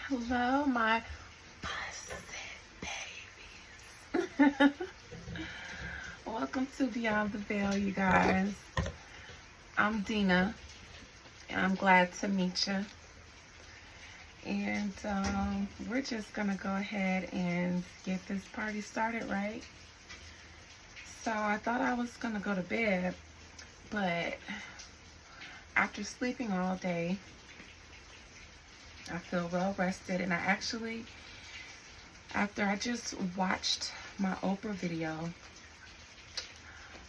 Hello, my pussy babies. Welcome to Beyond the Veil, you guys. I'm Dina, and I'm glad to meet you. And we're just gonna go ahead and get this party started, right? So I thought I was gonna go to bed, but after sleeping all day, I feel well rested, and after I just watched my Oprah video,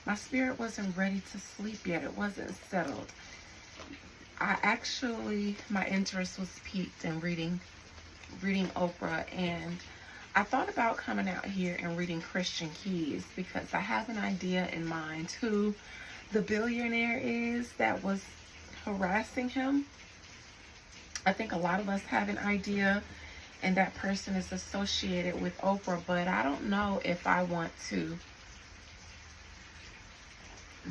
my spirit wasn't ready to sleep yet. It wasn't settled. My interest was piqued in reading Oprah, and I thought about coming out here and reading Christian Keys because I have an idea in mind who the billionaire is that was harassing him. I think a lot of us have an idea, and that person is associated with Oprah, but I don't know if I want to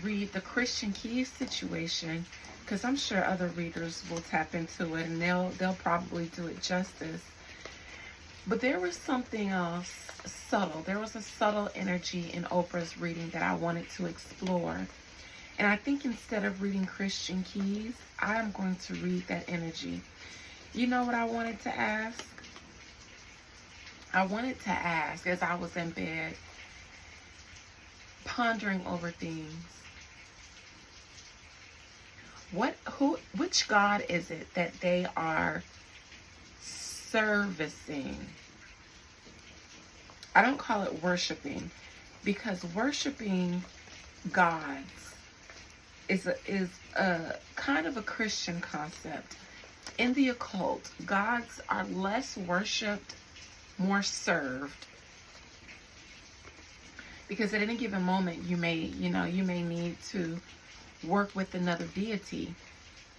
read the Christian Keys situation because I'm sure other readers will tap into it and they'll probably do it justice. But there was something else subtle. There was a subtle energy in Oprah's reading that I wanted to explore. And I think instead of reading Christian Keys, I am going to read that energy. You know what I wanted to ask? I wanted to ask as I was in bed, pondering over things. Which God is it that they are servicing? I don't call it worshiping, because worshiping gods is a kind of a Christian concept. In the occult, gods are less worshipped, more served. Because at any given moment, you may need to work with another deity.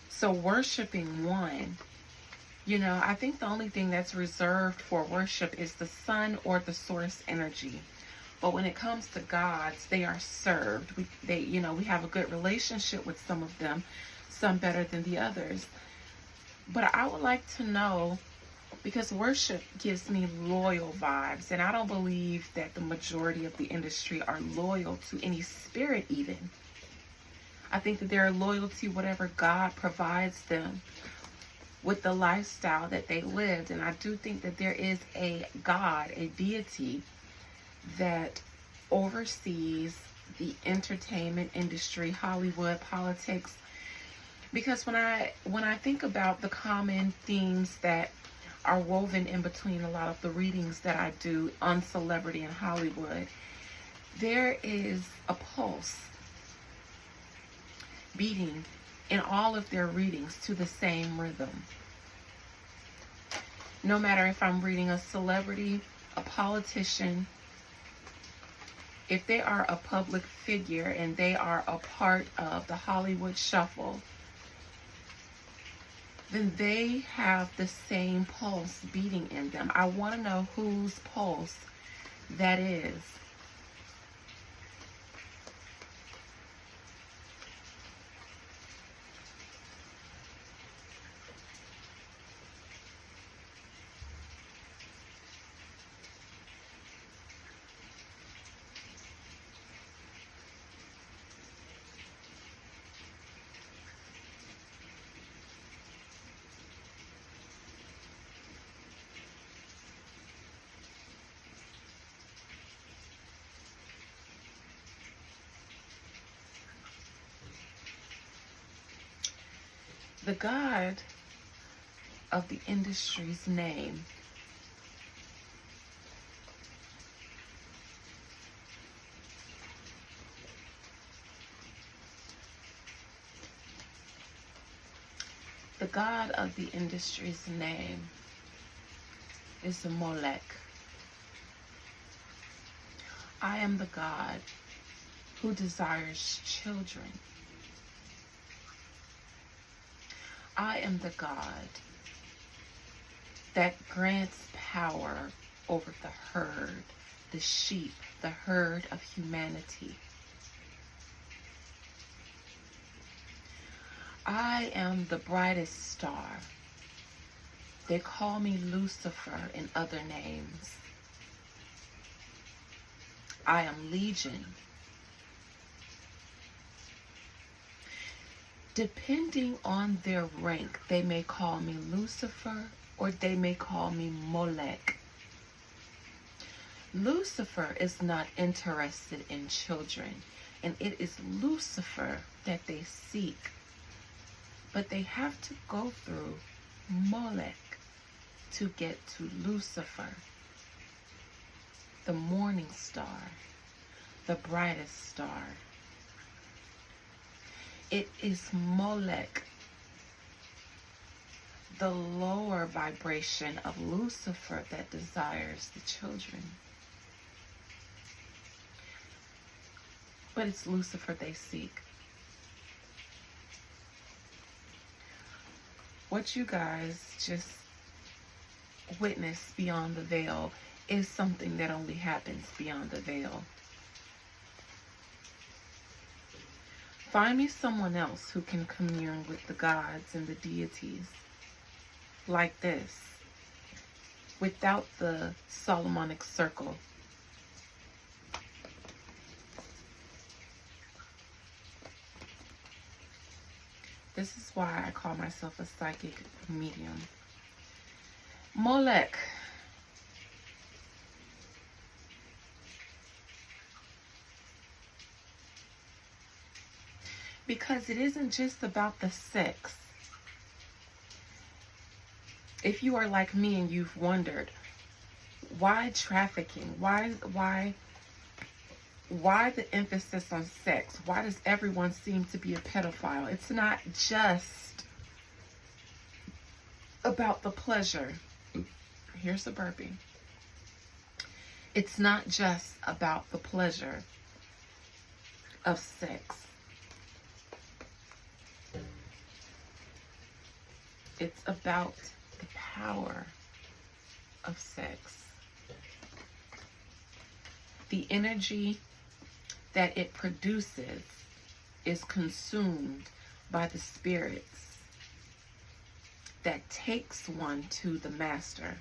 So worshiping one, I think the only thing that's reserved for worship is the sun or the source energy. But when it comes to gods, they are served. We have a good relationship with some of them, some better than the others. But I would like to know, because worship gives me loyal vibes, and I don't believe that the majority of the industry are loyal to any spirit even. I think that they're loyal to whatever God provides them with the lifestyle that they lived. And I do think that there is a God, a deity, that oversees the entertainment industry, Hollywood, politics. Because when I think about the common themes that are woven in between a lot of the readings that I do on celebrity in Hollywood, there is a pulse beating in all of their readings to the same rhythm. No matter if I'm reading a celebrity, a politician, if they are a public figure and they are a part of the Hollywood shuffle, then they have the same pulse beating in them. I want to know whose pulse that is. The God of the industry's name the God of the industry's name is Molech. I am the God who desires children. I am the God that grants power over the herd, the sheep, the herd of humanity. I am the brightest star They call me Lucifer in other names. I am Legion. Depending on their rank, they may call me Lucifer or they may call me Molech. Lucifer is not interested in children, and it is Lucifer that they seek. But they have to go through Molech to get to Lucifer, the morning star, the brightest star. It is Molech, the lower vibration of Lucifer, that desires the children. But it's Lucifer they seek. What you guys just witnessed beyond the veil is something that only happens beyond the veil. Find me someone else who can commune with the gods and the deities like this, without the Solomonic circle. This is why I call myself a psychic medium. Molech. Because it isn't just about the sex. If you are like me and you've wondered, why trafficking? Why the emphasis on sex? Why does everyone seem to be a pedophile? It's not just about the pleasure. Here's a burpee. It's not just about the pleasure of sex. It's about the power of sex. The energy that it produces is consumed by the spirits that takes one to the master.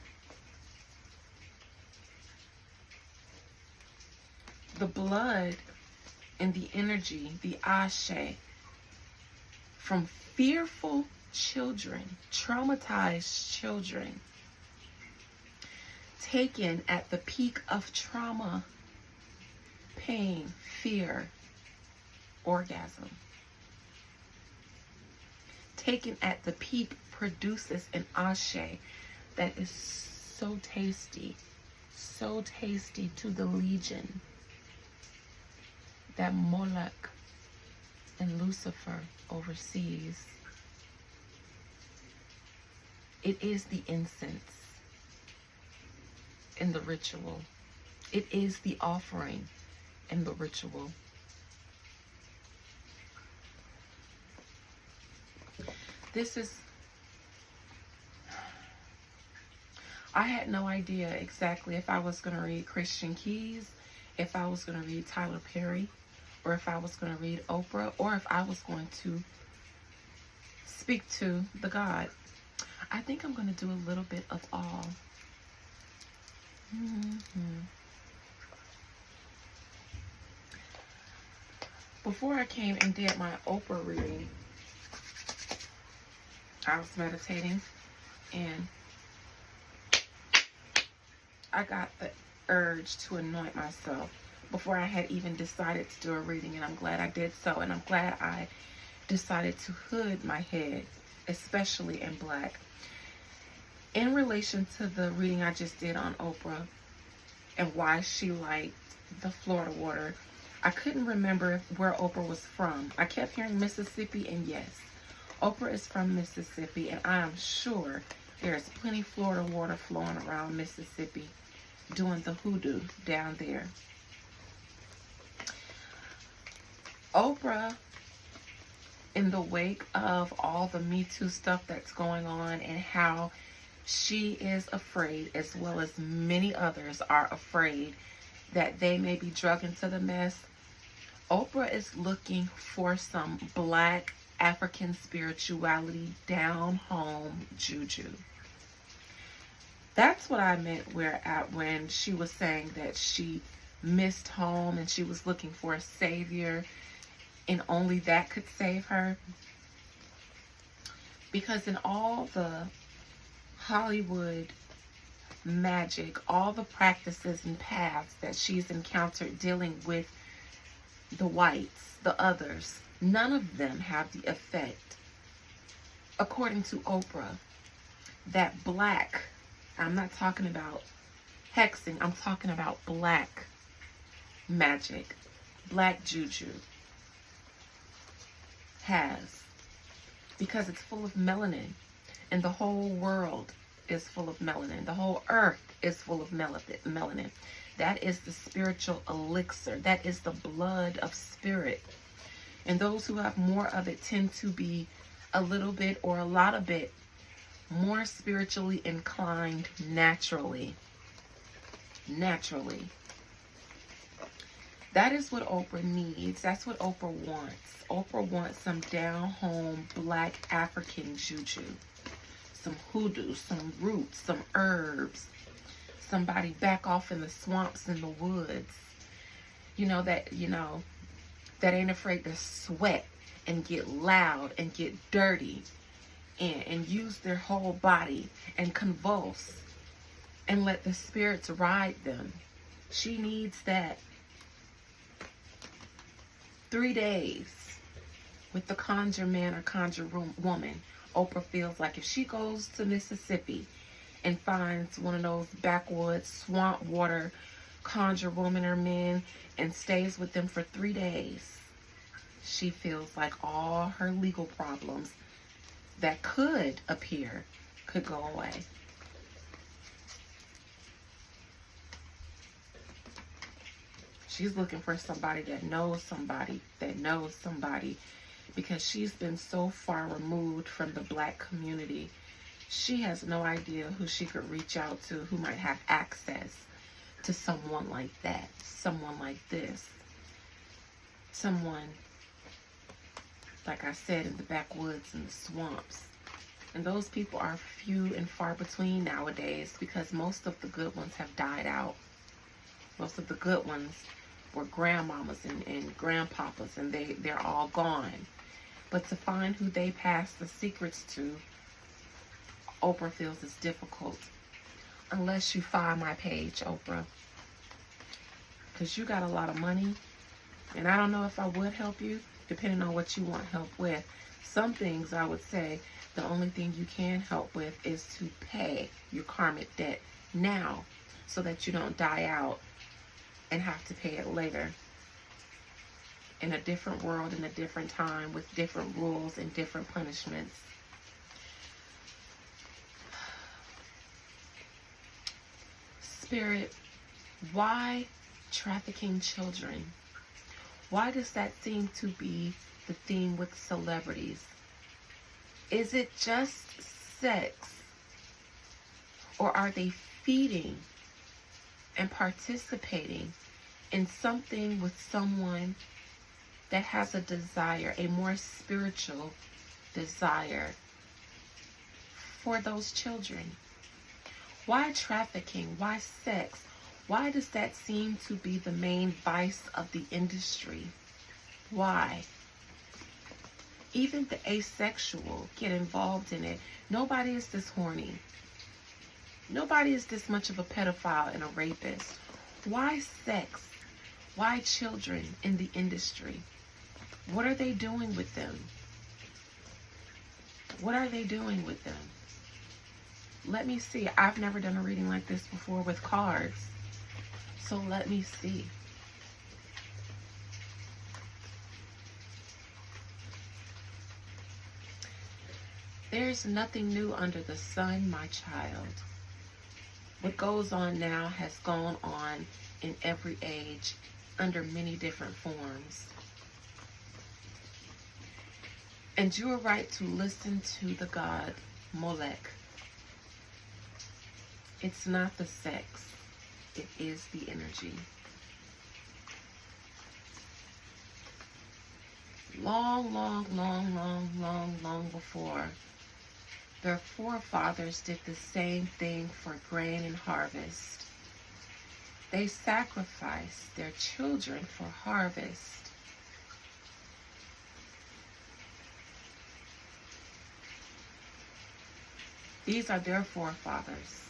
The blood and the energy, the ashe, from fearful children, traumatized children, taken at the peak of trauma, pain, fear, orgasm. Taken at the peak produces an ashe that is so tasty to the legion that Molech and Lucifer oversees. It is the incense in the ritual. It is the offering in the ritual. I had no idea exactly if I was going to read Christian Keys, if I was going to read Tyler Perry, or if I was going to read Oprah, or if I was going to speak to the God. I think I'm going to do a little bit of all. Before I came and did my Oprah reading, I was meditating and I got the urge to anoint myself before I had even decided to do a reading, and I'm glad I did so, and I'm glad I decided to hood my head, especially in black. In relation to the reading I just did on Oprah and why she liked the Florida water, I couldn't remember where Oprah was from. I kept hearing Mississippi, and yes, Oprah is from Mississippi, and I am sure there's plenty Florida water flowing around Mississippi doing the hoodoo down there. Oprah, in the wake of all the Me Too stuff that's going on and how she is afraid, as well as many others are afraid, that they may be drugged into the mess, Oprah is looking for some black African spirituality, down home juju. That's what I meant when she was saying that she missed home and she was looking for a savior and only that could save her. Because in all the Hollywood magic, all the practices and paths that she's encountered dealing with the whites, the others, none of them have the effect, according to Oprah, that black, I'm not talking about hexing, I'm talking about black magic, black juju has, because it's full of melanin, and the whole world is full of melanin. The whole earth is full of melanin. That is the spiritual elixir. That is the blood of spirit. And those who have more of it tend to be a little bit or a lot of it more spiritually inclined naturally. Naturally. That is what Oprah needs. That's what Oprah wants. Oprah wants some down-home black African juju. Some hoodoo, some roots, some herbs. Somebody back off in the swamps and the woods. That ain't afraid to sweat and get loud and get dirty and use their whole body and convulse and let the spirits ride them. She needs that. 3 days with the conjure man or conjure woman. Oprah feels like if she goes to Mississippi and finds one of those backwoods swamp water conjure woman or men and stays with them for 3 days, she feels like all her legal problems that could appear could go away. She's looking for somebody that knows somebody that knows somebody, because she's been so far removed from the black community. She has no idea who she could reach out to who might have access to someone like that, someone like this, someone, like I said, in the backwoods and the swamps. And those people are few and far between nowadays, because most of the good ones have died out. Most of the good ones were grandmamas and grandpapas, and they're all gone. But to find who they pass the secrets to, Oprah feels is difficult. Unless you find my page, Oprah. Because you got a lot of money. And I don't know if I would help you, depending on what you want help with. Some things I would say, the only thing you can help with is to pay your karmic debt now, so that you don't die out and have to pay it later. In a different world, in a different time, with different rules and different punishments. Spirit, why trafficking children? Why does that seem to be the theme with celebrities? Is it just sex? Or are they feeding and participating in something with someone that has a desire, a more spiritual desire for those children? Why trafficking? Why sex? Why does that seem to be the main vice of the industry? Why? Even the asexual get involved in it. Nobody is this horny. Nobody is this much of a pedophile and a rapist. Why sex? Why children in the industry? What are they doing with them? What are they doing with them? Let me see. I've never done a reading like this before with cards. So let me see. There's nothing new under the sun, my child. What goes on now has gone on in every age under many different forms. And you are right to listen to the god Molech. It's not the sex, it is the energy. Long before Their forefathers did the same thing for grain and harvest. They sacrificed their children for harvest. These are their forefathers.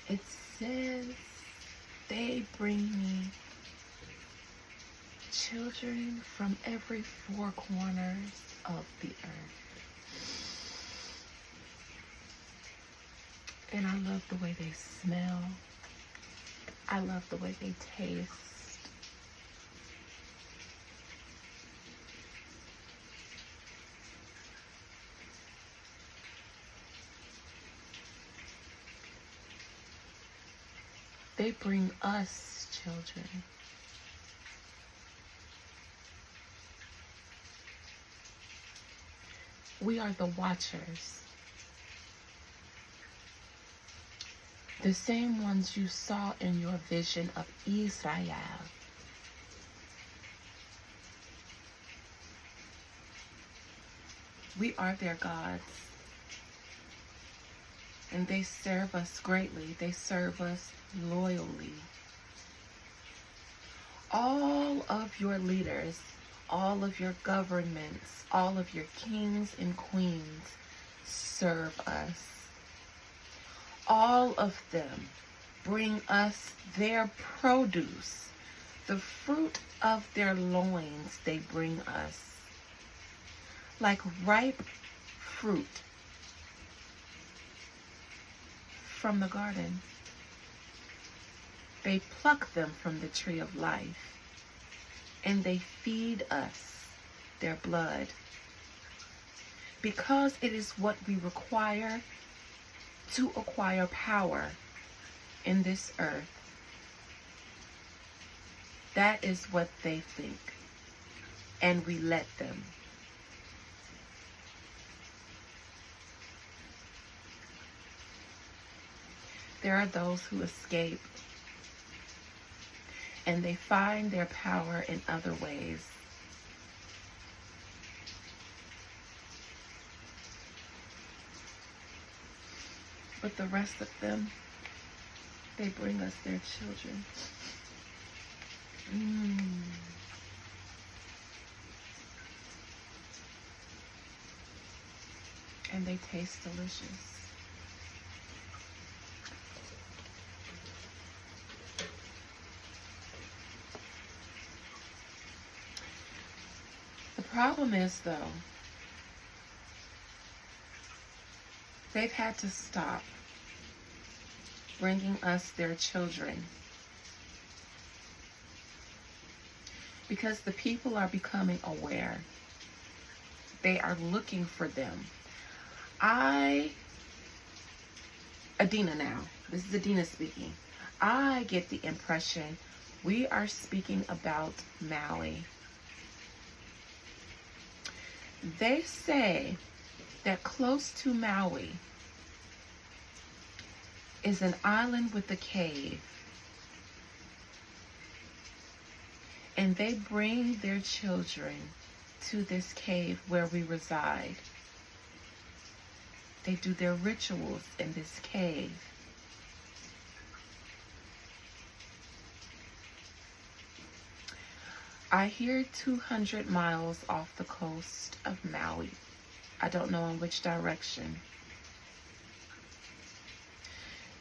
It says, they bring me children from every four corners of the earth. And I love the way they smell. I love the way they taste. They bring us children. We are the watchers. The same ones you saw in your vision of Israel. We are their gods. And they serve us greatly. They serve us loyally. All of your leaders, all of your governments, all of your kings and queens serve us. All of them bring us their produce, the fruit of their loins they bring us, like ripe fruit from the garden. They pluck them from the tree of life, and they feed us their blood, because it is what we require to acquire power in this earth. That is what they think, and we let them. There are those who escape, and they find their power in other ways. But the rest of them, they bring us their children. And they taste delicious. The problem is, though, they've had to stop bringing us their children, because the people are becoming aware. They are looking for them. Adina now, this is Adina speaking. I get the impression we are speaking about Maui. They say that close to Maui is an island with a cave. And they bring their children to this cave where we reside. They do their rituals in this cave. I hear 200 miles off the coast of Maui. I don't know in which direction.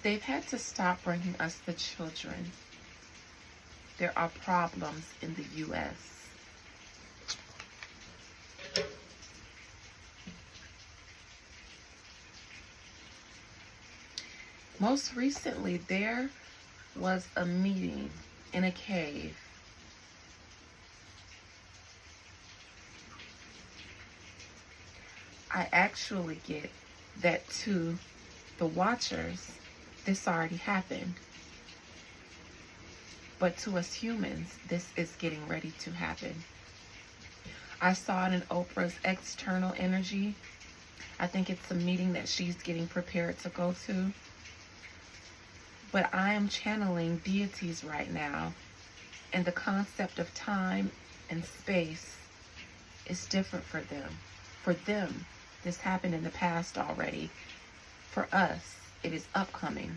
They've had to stop bringing us the children. There are problems in the U.S. Most recently, there was a meeting in a cave. I actually get that 2 The watchers, this already happened. But to us humans, this is getting ready to happen. I saw it in Oprah's external energy. I think it's a meeting that she's getting prepared to go to. But I am channeling deities right now. And the concept of time and space is different for them. For them, this happened in the past already. For us, it is upcoming.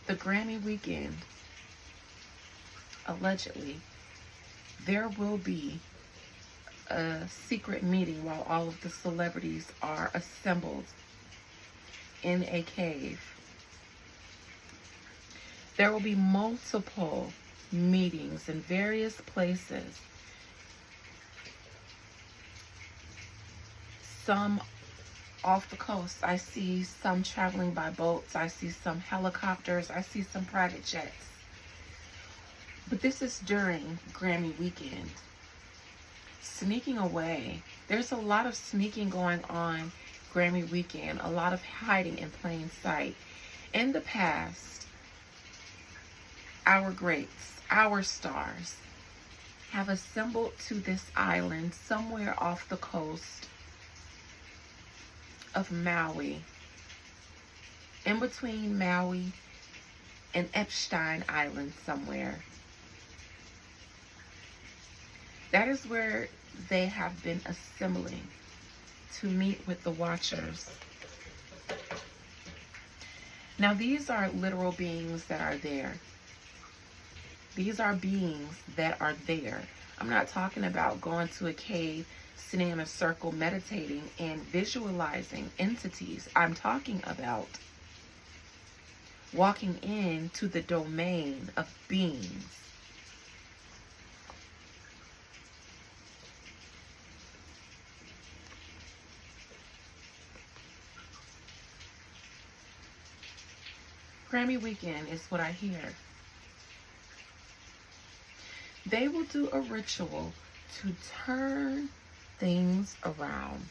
The Grammy weekend, allegedly, there will be a secret meeting while all of the celebrities are assembled in a cave. There will be multiple meetings in various places. Some off the coast. I see some traveling by boats. I see some helicopters. I see some private jets. But this is during Grammy weekend. Sneaking away. There's a lot of sneaking going on Grammy weekend. A lot of hiding in plain sight. In the past, our greats, our stars, have assembled to this island somewhere off the coast of Maui, in between Maui and Epstein Island somewhere. That is where they have been assembling to meet with the watchers. Now, these are literal beings that are there. These are beings that are there. I'm not talking about going to a cave, sitting in a circle, meditating and visualizing entities. I'm talking about walking into the domain of beings. Grammy weekend is what I hear. They will do a ritual to turn things around.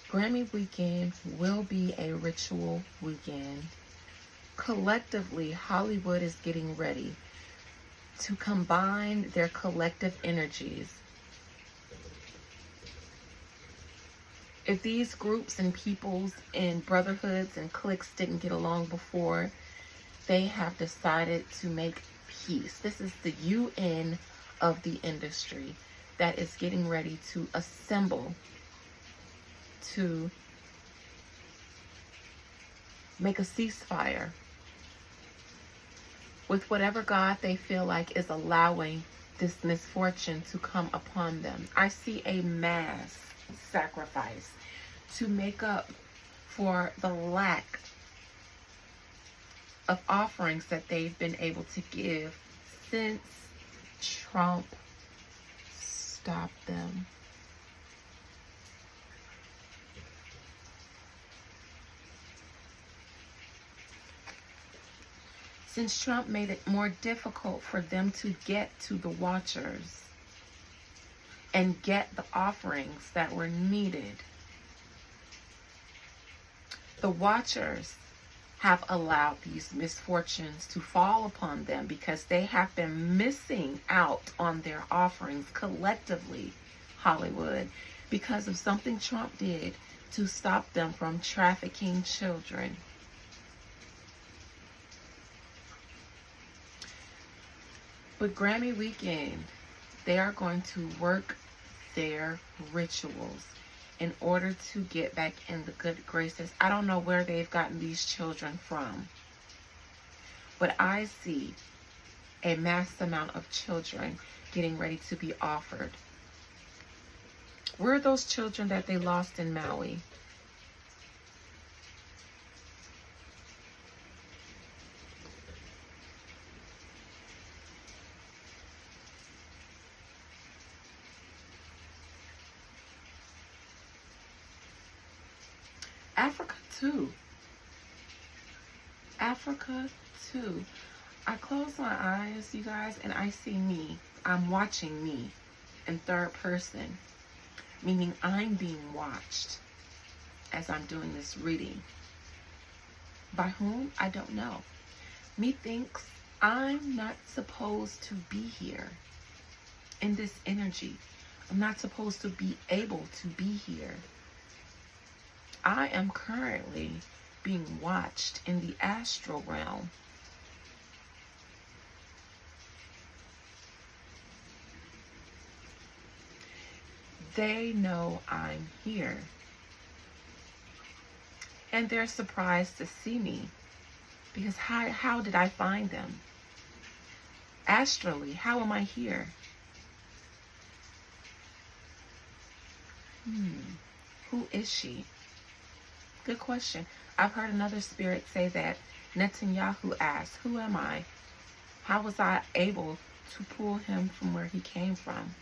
Grammy weekend will be a ritual weekend. Collectively, Hollywood is getting ready to combine their collective energies. If these groups and peoples and brotherhoods and cliques didn't get along before, they have decided to make peace. This is the UN of the industry that is getting ready to assemble to make a ceasefire with whatever God they feel like is allowing this misfortune to come upon them. I see a mass sacrifice to make up for the lack of offerings that they've been able to give since Trump stopped them. Since Trump made it more difficult for them to get to the watchers and get the offerings that were needed, the watchers have allowed these misfortunes to fall upon them because they have been missing out on their offerings collectively, Hollywood, because of something Trump did to stop them from trafficking children. But Grammy weekend, they are going to work their rituals in order to get back in the good graces. I don't know where they've gotten these children from, but I see a mass amount of children getting ready to be offered. Where are those children that they lost in Maui? Africa too. Africa too. I close my eyes, you guys, and I see me. I'm watching me in third person, meaning I'm being watched. as I'm doing this reading. By whom? I don't know. Methinks I'm not supposed to be here in this energy. I'm not supposed to be able to be here. I am currently being watched in the astral realm. They know I'm here. And they're surprised to see me. Because how did I find them? Astrally, how am I here? Who is she? Good question. I've heard another spirit say that. Netanyahu asked, who am I? How was I able to pull him from where he came from?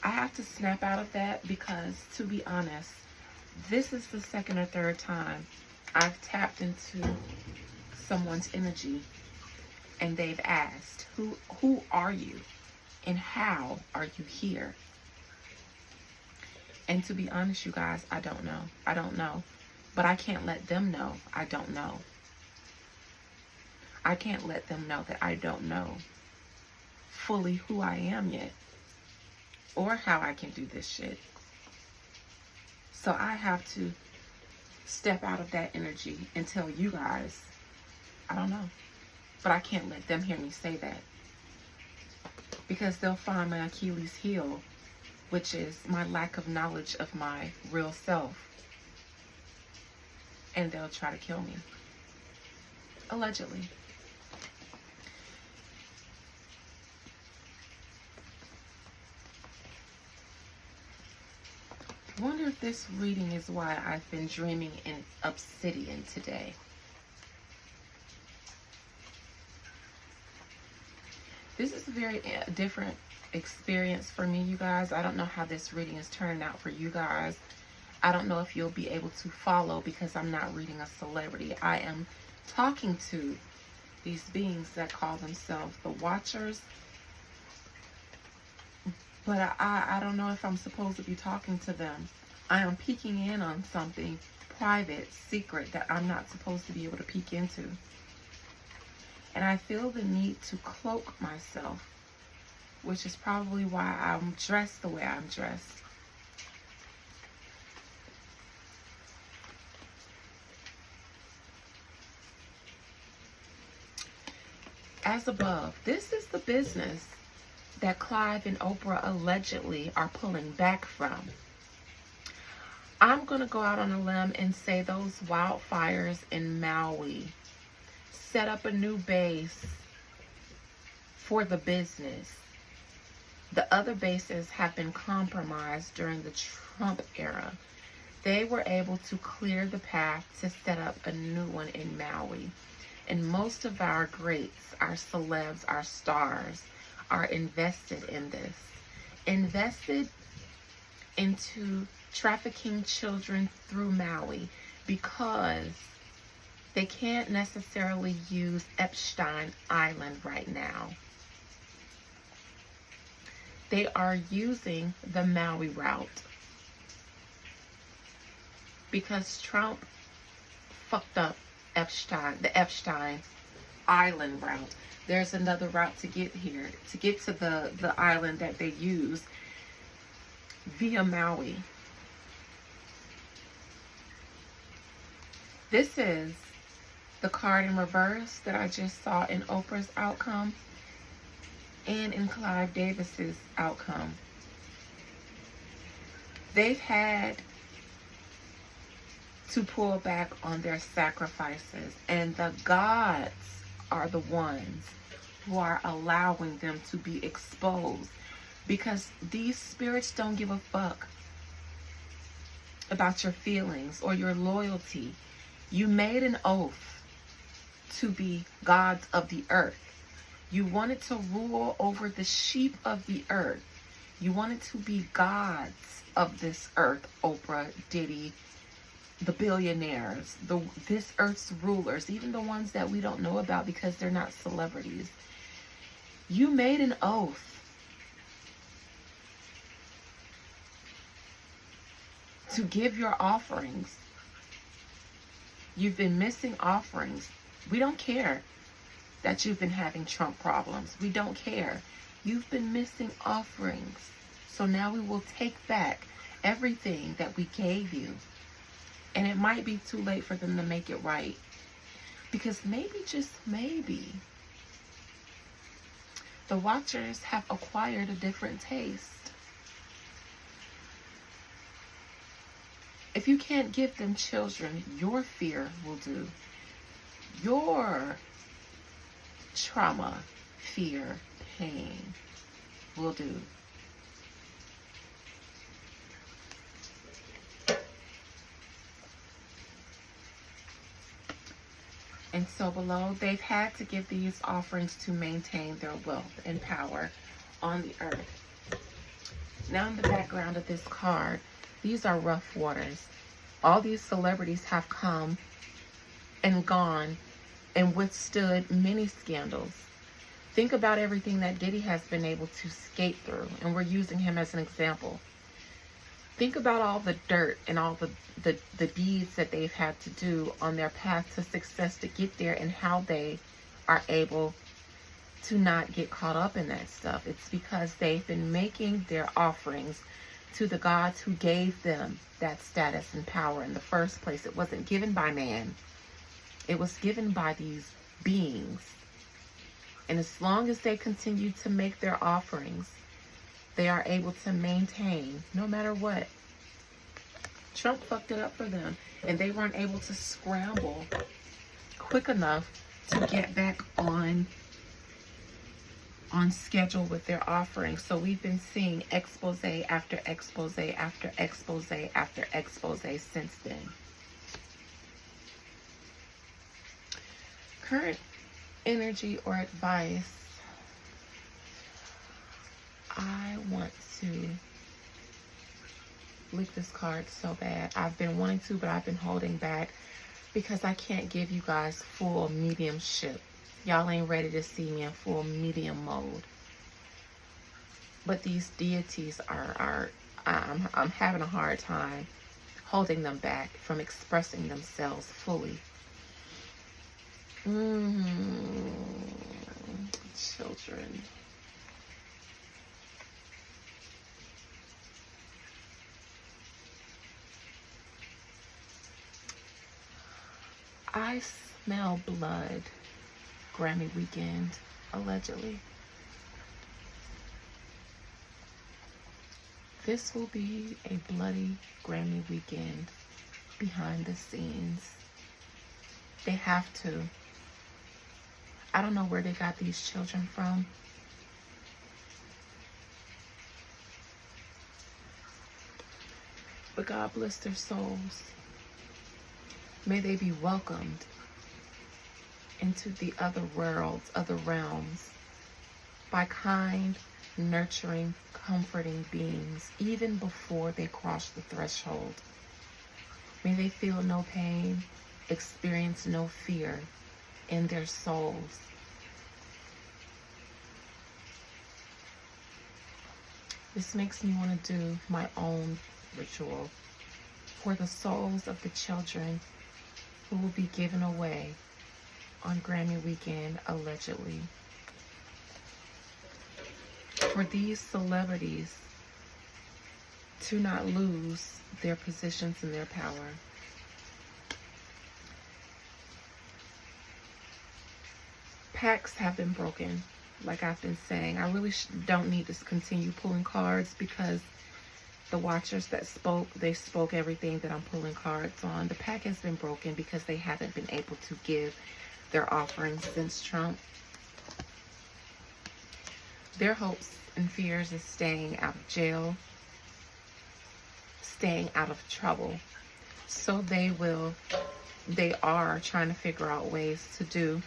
I have to snap out of that because, to be honest, this is the second or third time I've tapped into someone's energy and they've asked, who are you and how are you here? And to be honest, you guys, I don't know. I don't know. But I can't let them know I don't know. I can't let them know that I don't know fully who I am yet. Or how I can do this shit. So I have to step out of that energy and tell you guys, I don't know. But I can't let them hear me say that. Because they'll find my Achilles heel, which is my lack of knowledge of my real self. And they'll try to kill me. Allegedly. I wonder if this reading is why I've been dreaming in obsidian today. This is a very different experience for me, you guys. I don't know how this reading is turning out for you guys. I don't know if you'll be able to follow because I'm not reading a celebrity. I am talking to these beings that call themselves the Watchers. But I don't know if I'm supposed to be talking to them. I am peeking in on something private, secret, that I'm not supposed to be able to peek into. And I feel the need to cloak myself, which is probably why I'm dressed the way I'm dressed. As above, this is the business that Clive and Oprah allegedly are pulling back from. I'm going to go out on a limb and say those wildfires in Maui set up a new base for the business. The other bases have been compromised during the Trump era. They were able to clear the path to set up a new one in Maui. And most of our greats, our celebs, our stars, are invested in this. Invested into trafficking children through Maui because they can't necessarily use Epstein Island right now. They are using the Maui route because Trump fucked up the Epstein Island route. There's another route to get here, to get to the island that they use via Maui. This is the card in reverse that I just saw in Oprah's outcome and in Clive Davis's outcome. They've had to pull back on their sacrifices, and the gods are the ones who are allowing them to be exposed, because these spirits don't give a fuck about your feelings or your loyalty. You made an oath to be gods of the earth. You wanted to rule over the sheep of the earth. You wanted to be gods of this earth, Oprah, Diddy, the billionaires, this earth's rulers, even the ones that we don't know about because they're not celebrities. You made an oath to give your offerings. You've been missing offerings. We don't care that you've been having Trump problems. We don't care. You've been missing offerings. So now we will take back everything that we gave you. And it might be too late for them to make it right. Because maybe, just maybe, the watchers have acquired a different taste. If you can't give them children, your fear will do. Your trauma, fear, pain will do. And so below, they've had to give these offerings to maintain their wealth and power on the earth. Now in the background of this card, these are rough waters. All these celebrities have come and gone and withstood many scandals. Think about everything that Diddy has been able to skate through, and we're using him as an example. Think about all the dirt and all the deeds that they've had to do on their path to success to get there, and how they are able to not get caught up in that stuff. It's because they've been making their offerings to the gods who gave them that status and power in the first place. It wasn't given by man. It was given by these beings. And as long as they continue to make their offerings, they are able to maintain no matter what. Trump fucked it up for them, and they weren't able to scramble quick enough to get back on schedule with their offerings. So we've been seeing expose after expose after expose after expose since then. Current energy or advice. I want to leak this card so bad. I've been wanting to, but I've been holding back because I can't give you guys full mediumship. Y'all ain't ready to see me in full medium mode. But these deities I'm having a hard time holding them back from expressing themselves fully. Children. I smell blood. Grammy weekend, allegedly. This will be a bloody Grammy weekend behind the scenes. They have to. I don't know where they got these children from. But God bless their souls. May they be welcomed into the other worlds, other realms, by kind, nurturing, comforting beings, even before they cross the threshold. May they feel no pain, experience no fear in their souls. This makes me want to do my own ritual for the souls of the children who will be given away on Grammy weekend, allegedly. For these celebrities to not lose their positions and their power. Pacts have been broken, like I've been saying. I really don't need to continue pulling cards because the watchers that spoke, they spoke everything that I'm pulling cards on. The pact has been broken because they haven't been able to give their offerings since Trump. Their hopes and fears is staying out of jail, staying out of trouble. So they are trying to figure out ways to do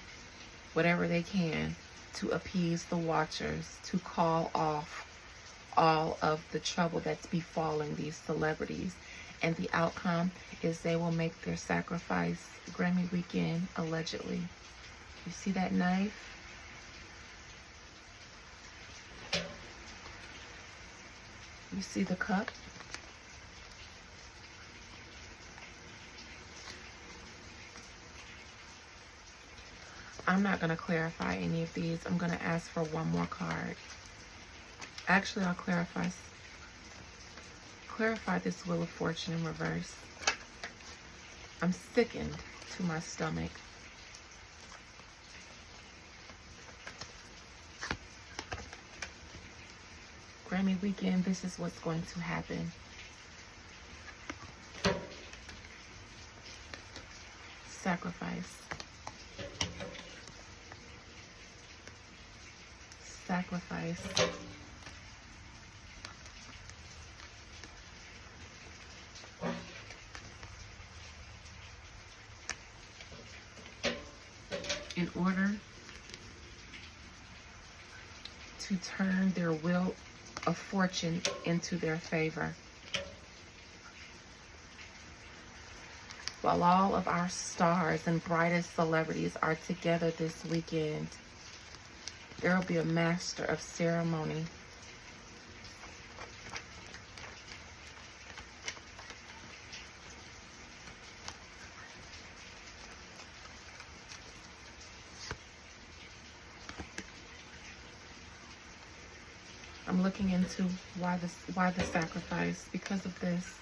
whatever they can to appease the watchers, to call off all of the trouble that's befalling these celebrities. And the outcome is they will make their sacrifice Grammy weekend, allegedly. You see that knife? You see the cup? I'm not going to clarify any of these. I'm going to ask for one more card. Actually, I'll clarify this Wheel of Fortune in reverse. I'm sickened to my stomach. Grammy weekend, this is what's going to happen. Sacrifice. Sacrifice. In order to turn their wheel of fortune into their favor. While all of our stars and brightest celebrities are together this weekend, there will be a master of ceremony. I'm looking into why the sacrifice, because of this.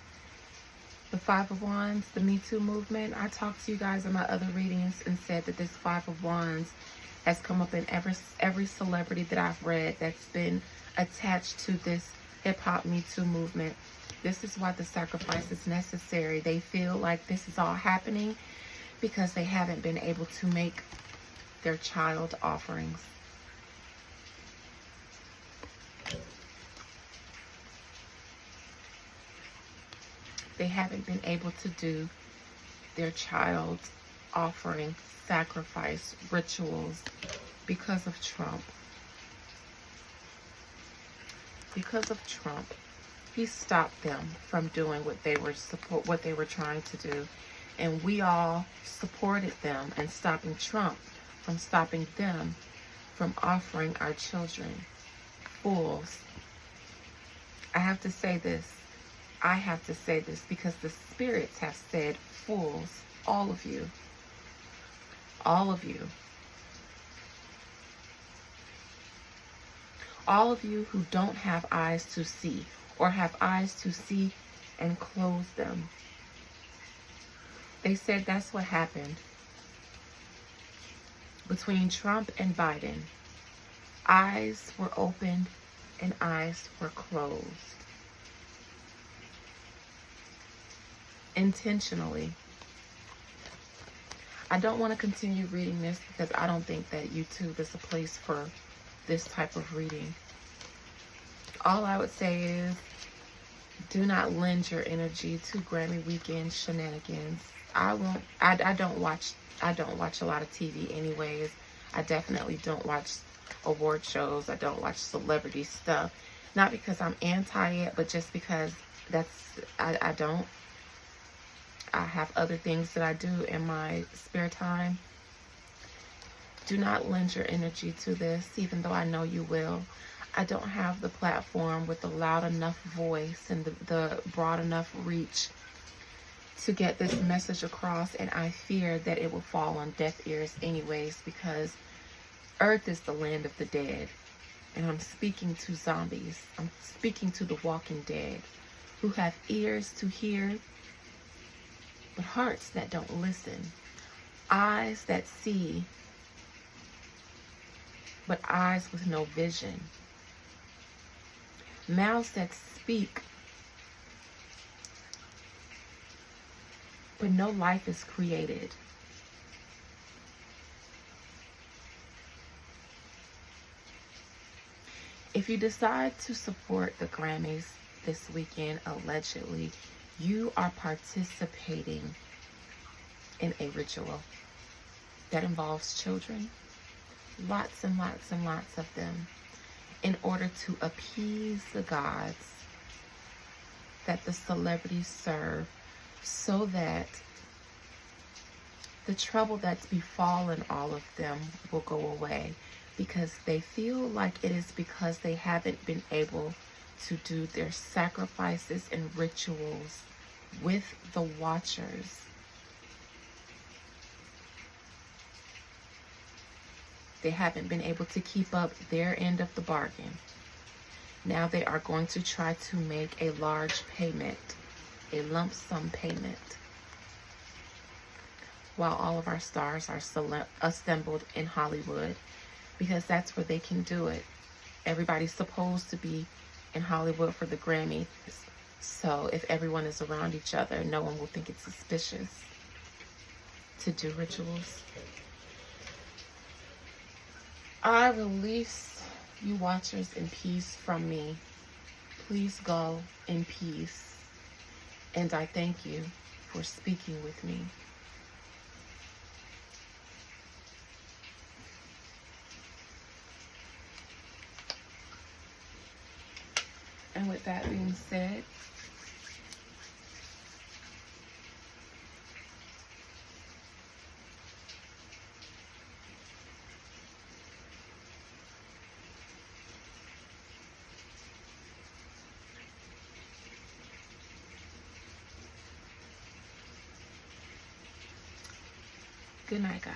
The Five of Wands, the Me Too movement. I talked to you guys in my other readings and said that this Five of Wands has come up in every celebrity that I've read that's been attached to this hip-hop Me Too movement. This is why the sacrifice is necessary. They feel like this is all happening because they haven't been able to make their child offerings. They haven't been able to do their child offering sacrifice rituals because of Trump. Because of Trump, he stopped them from doing what they were trying to do, and we all supported them in stopping Trump from stopping them from offering our children. Fools. I have to say this. I have to say this because the spirits have said, fools, all of you. All of you. All of you who don't have eyes to see, or have eyes to see and close them. They said that's what happened between Trump and Biden. Eyes were opened and eyes were closed. Intentionally. I don't want to continue reading this because I don't think that YouTube is a place for this type of reading. All I would say is do not lend your energy to Grammy weekend shenanigans. I don't watch a lot of TV anyways. I definitely don't watch award shows. I don't watch celebrity stuff. Not because I'm anti it, but just because I don't. I have other things that I do in my spare time. Do not lend your energy to this, even though I know you will. I don't have the platform with the loud enough voice and the broad enough reach to get this message across, and I fear that it will fall on deaf ears anyways, because Earth is the land of the dead, and I'm speaking to zombies. I'm speaking to the walking dead who have ears to hear, but hearts that don't listen, eyes that see, but eyes with no vision, mouths that speak, but no life is created. If you decide to support the Grammys this weekend, allegedly, you are participating in a ritual that involves children, lots and lots and lots of them, in order to appease the gods that the celebrities serve, so that the trouble that's befallen all of them will go away, because they feel like it is because they haven't been able to do their sacrifices and rituals with the watchers. They haven't been able to keep up their end of the bargain. Now they are going to try to make a large payment, a lump sum payment, while all of our stars are assembled in Hollywood, because that's where they can do it. Everybody's supposed to be in Hollywood for the Grammy. So if everyone is around each other, no one will think it's suspicious to do rituals. I release you watchers in peace from me. Please go in peace. And I thank you for speaking with me. And with that being said, good night, guys.